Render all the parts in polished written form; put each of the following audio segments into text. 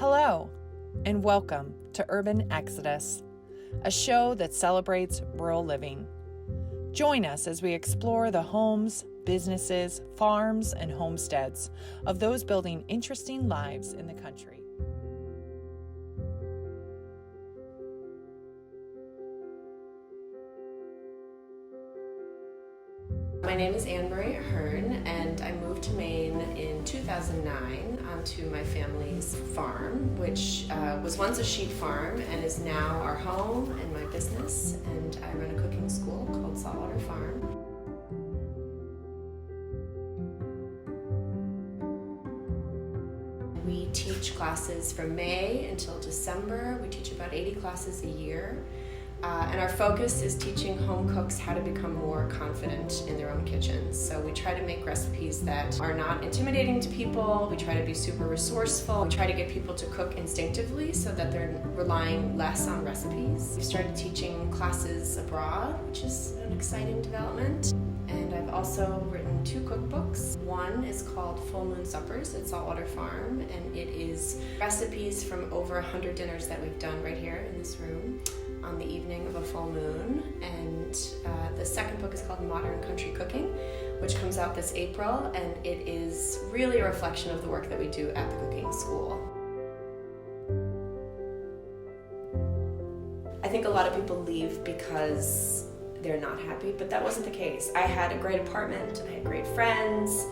Hello, and welcome to Urban Exodus, a show that celebrates rural living. Join us as we explore the homes, businesses, farms, and homesteads of those building interesting lives in the country. My name is Annemarie Ahearn, and I moved to Maine in 2009 onto my family's farm, which was once a sheep farm and is now our home and my business, and I run a cooking school called Saltwater Farm. We teach classes from May until December. We teach about 80 classes a year. And our focus is teaching home cooks how to become more confident in their own kitchens. So we try to make recipes that are not intimidating to people. We try to be super resourceful. We try to get people to cook instinctively so that they're relying less on recipes. We've started teaching classes abroad, which is an exciting development. And I've also written 2 cookbooks. One is called Full Moon Suppers at Saltwater Farm, and it is recipes from over 100 dinners that we've done right here in this room on the evening of a full moon. And the second book is called Modern Country Cooking, which comes out this April, and it is really a reflection of the work that we do at the cooking school. I think a lot of people leave because they're not happy, but that wasn't the case. I had a great apartment, I had great friends,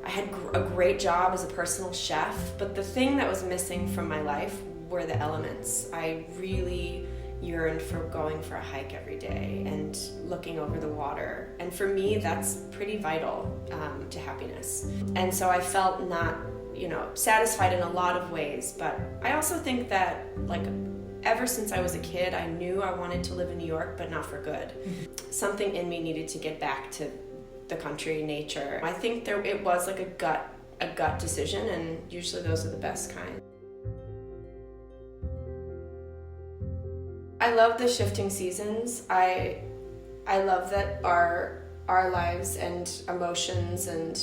I had a great job as a personal chef, but the thing that was missing from my life were the elements. I really yearned for going for a hike every day and looking over the water. And for me, that's pretty vital to happiness. And so I felt not, satisfied in a lot of ways, but I also think that, ever since I was a kid, I knew I wanted to live in New York, but not for good. Something in me needed to get back to the country, nature. I think it was like a gut decision, and usually those are the best kind. I love the shifting seasons. I love that our lives and emotions and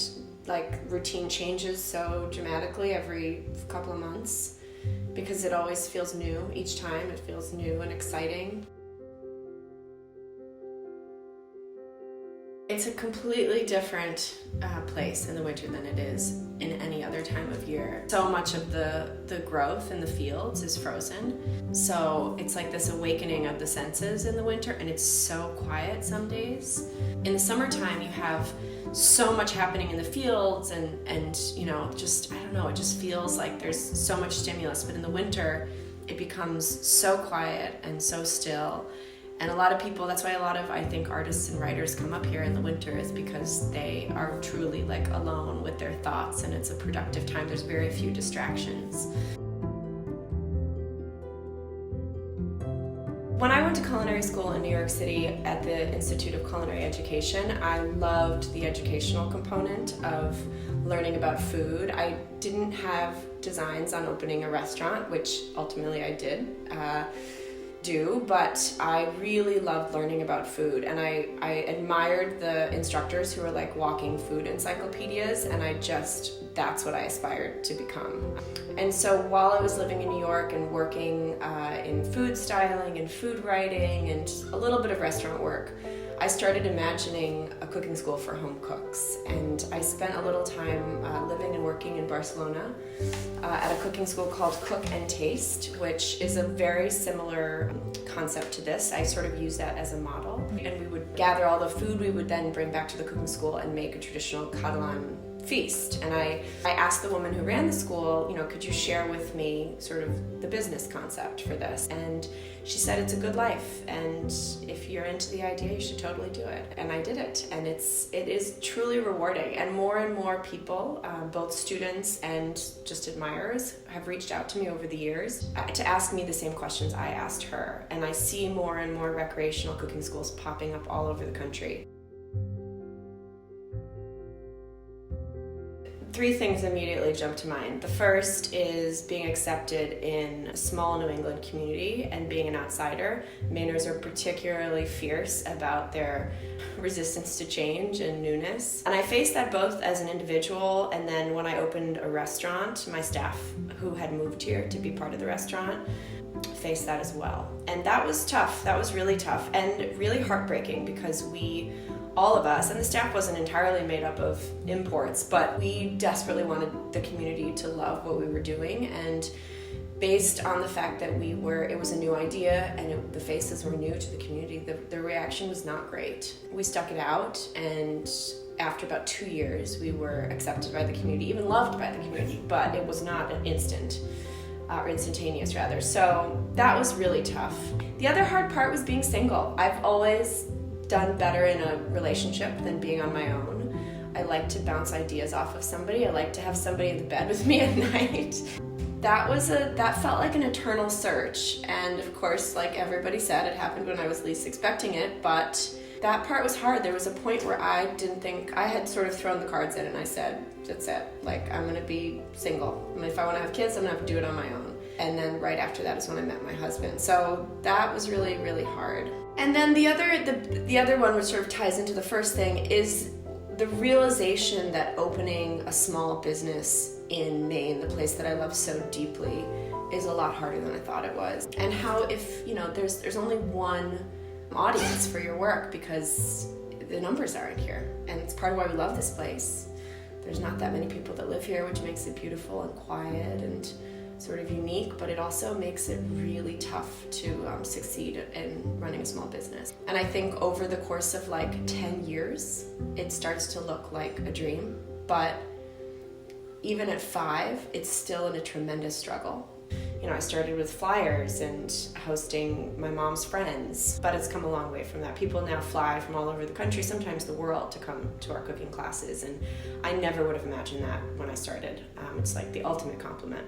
routine changes so dramatically every couple of months, because it always feels new. Each time it feels new and exciting. It's a completely different place in the winter than it is in any other time of year. So much of the growth in the fields is frozen. So it's like this awakening of the senses in the winter, and it's so quiet some days. In the summertime, you have so much happening in the fields and it just feels like there's so much stimulus. But in the winter, it becomes so quiet and so still. And a lot of people, that's why a lot of, I think, artists and writers come up here in the winter, is because they are truly alone with their thoughts, and it's a productive time. There's very few distractions. When I went to culinary school in New York City at the Institute of Culinary Education, I loved the educational component of learning about food. I didn't have designs on opening a restaurant, which ultimately I did but I really loved learning about food, and I admired the instructors who were walking food encyclopedias, and that's what I aspired to become. And so while I was living in New York and working in food styling and food writing and a little bit of restaurant work, I started imagining a cooking school for home cooks, and I spent a little time living and working in Barcelona at a cooking school called Cook and Taste, which is a very similar concept to this. I sort of use that as a model, and we would gather all the food we would then bring back to the cooking school and make a traditional Catalan feast. And I asked the woman who ran the school, could you share with me sort of the business concept for this? And she said, it's a good life, and if you're into the idea, you should totally do it. And I did it, and it is truly rewarding. And more people, both students and just admirers, have reached out to me over the years to ask me the same questions I asked her. And I see more and more recreational cooking schools popping up all over the country. Three things immediately jump to mind. The first is being accepted in a small New England community and being an outsider. Mainers are particularly fierce about their resistance to change and newness. And I faced that both as an individual, and then when I opened a restaurant, my staff who had moved here to be part of the restaurant faced that as well. And that was tough. That was really tough and really heartbreaking, because all of us, and the staff wasn't entirely made up of imports, but we desperately wanted the community to love what we were doing. And based on the fact that it was a new idea and the faces were new to the community, the reaction was not great. We stuck it out, and after about 2 years, we were accepted by the community, even loved by the community, but it was not an instantaneous rather. So that was really tough. The other hard part was being single. I've always done better in a relationship than being on my own. I like to bounce ideas off of somebody. I like to have somebody in the bed with me at night. That felt like an eternal search. And of course, like everybody said, it happened when I was least expecting it, but that part was hard. There was a point where I had sort of thrown the cards in, and I said, that's it. Like, I'm gonna be single. I mean, if I wanna have kids, I'm gonna have to do it on my own. And then right after that is when I met my husband. So that was really, really hard. And then the other one, which sort of ties into the first thing, is the realization that opening a small business in Maine, the place that I love so deeply, is a lot harder than I thought it was. And how if, there's only one audience for your work because the numbers aren't here. And it's part of why we love this place. There's not that many people that live here, which makes it beautiful and quiet and sort of unique, but it also makes it really tough to succeed in running a small business. And I think over the course of like 10 years, it starts to look like a dream, but even at 5, it's still in a tremendous struggle. I started with flyers and hosting my mom's friends, but it's come a long way from that. People now fly from all over the country, sometimes the world, to come to our cooking classes, and I never would have imagined that when I started. It's like the ultimate compliment.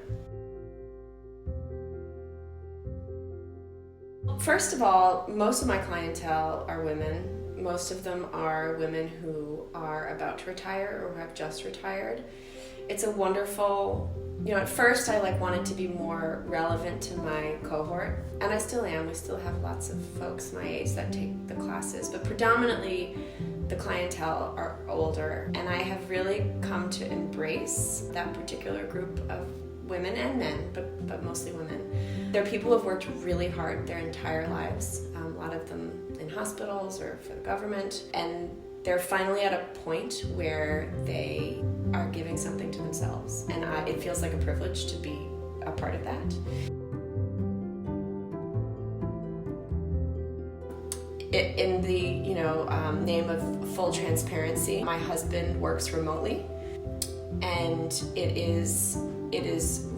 First of all, most of my clientele are women. Most of them are women who are about to retire or who have just retired. It's a wonderful, at first I wanted to be more relevant to my cohort, and I still am. We still have lots of folks my age that take the classes, but predominantly the clientele are older, and I have really come to embrace that particular group of women and men, but mostly women. They're people who have worked really hard their entire lives, a lot of them in hospitals or for the government, and they're finally at a point where they are giving something to themselves, and it feels like a privilege to be a part of that. In the name of full transparency, my husband works remotely, and it is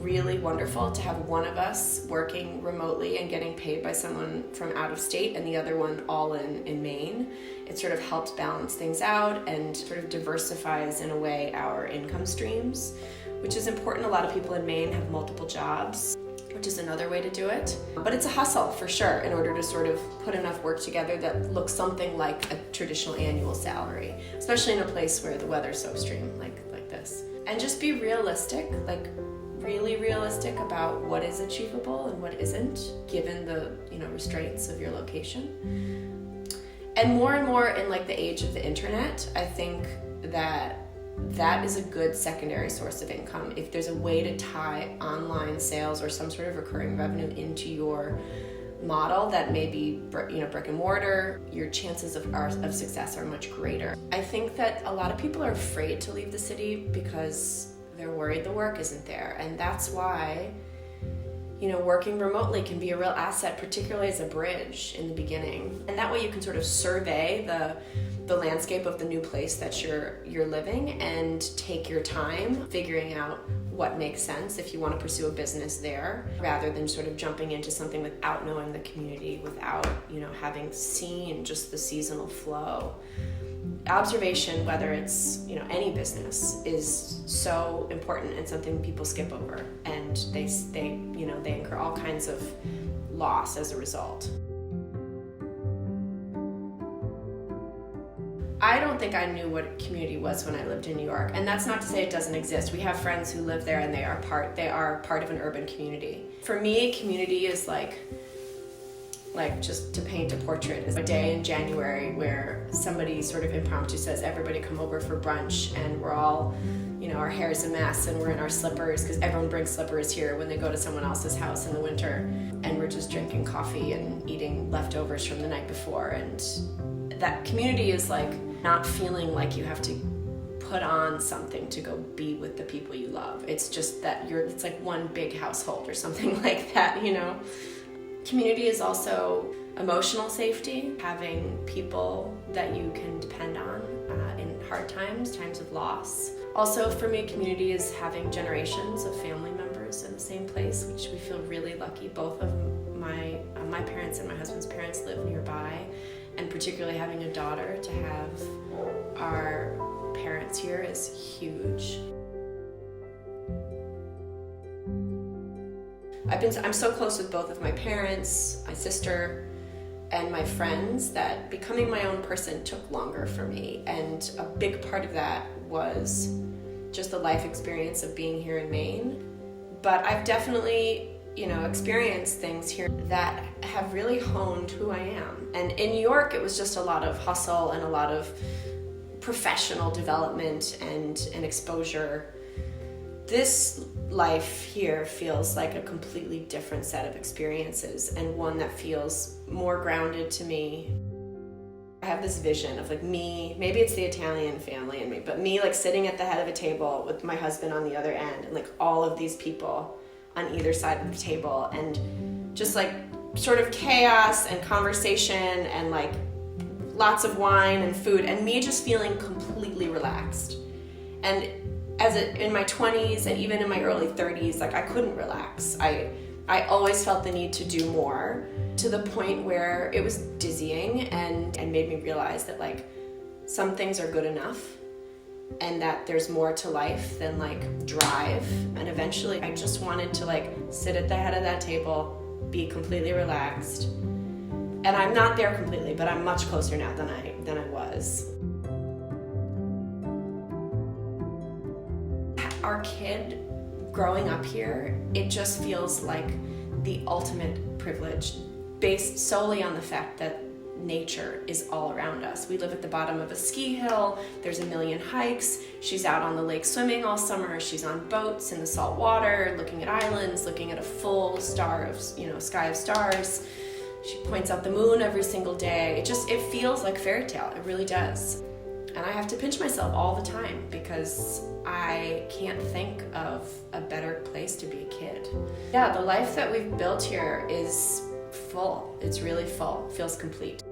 really wonderful to have one of us working remotely and getting paid by someone from out of state and the other one all in Maine. It sort of helps balance things out and sort of diversifies in a way our income streams, which is important. A lot of people in Maine have multiple jobs, which is another way to do it. But it's a hustle for sure in order to sort of put enough work together that looks something like a traditional annual salary, especially in a place where the weather's so extreme like this. And just be realistic, really realistic about what is achievable and what isn't, given the restraints of your location. And more in the age of the internet, I think that is a good secondary source of income. If there's a way to tie online sales or some sort of recurring revenue into your model that may be brick and mortar, your chances of success are much greater. I think that a lot of people are afraid to leave the city because they're worried the work isn't there, and that's why working remotely can be a real asset, particularly as a bridge in the beginning. And that way you can sort of survey the landscape of the new place that you're living and take your time figuring out what makes sense if you want to pursue a business there, rather than sort of jumping into something without knowing the community, without having seen just the seasonal flow. Observation, whether it's any business, is so important and something people skip over, and they incur all kinds of loss as a result. I don't don't think I knew what community was when I lived in New York. And that's not to say it doesn't exist. We have friends who live there and they are part of an urban community. For me, community is like just to paint a portrait, is a day in January where somebody sort of impromptu says, everybody come over for brunch, and we're all, our hair's a mess and we're in our slippers, because everyone brings slippers here when they go to someone else's house in the winter, and we're just drinking coffee and eating leftovers from the night before. And that community is like not feeling like you have to put on something to go be with the people you love. It's just that it's like one big household or something like that, Community is also emotional safety, having people that you can depend on in hard times of loss. Also, for me, community is having generations of family members in the same place, which we feel really lucky. Both of my parents and my husband's parents live nearby, and particularly having a daughter, to have our parents here is huge. I'm so close with both of my parents, my sister, and my friends that becoming my own person took longer for me. And a big part of that was just the life experience of being here in Maine. But I've definitely, experienced things here that have really honed who I am. And in New York, it was just a lot of hustle and a lot of professional development and exposure. This life here feels like a completely different set of experiences, and one that feels more grounded to me. I have this vision of like me, maybe it's the Italian family in me, but me like sitting at the head of a table with my husband on the other end, and like all of these people on either side of the table, and just like sort of chaos and conversation and like lots of wine and food, and me just feeling completely relaxed. And in my 20s and even in my early 30s, like I couldn't relax. I always felt the need to do more, to the point where it was dizzying and made me realize that like some things are good enough and that there's more to life than like drive. And eventually I just wanted to like sit at the head of that table, be completely relaxed. And I'm not there completely, but I'm much closer now than I was. Our kid growing up here, it just feels like the ultimate privilege, based solely on the fact that nature is all around us. We live at the bottom of a ski hill, there's a million hikes, she's out on the lake swimming all summer, she's on boats in the salt water, looking at islands, looking at a full sky of stars. She points out the moon every single day. It feels like fairy tale, it really does. And I have to pinch myself all the time because I can't think of a better place to be a kid. Yeah, the life that we've built here is full. It's really full. It feels complete.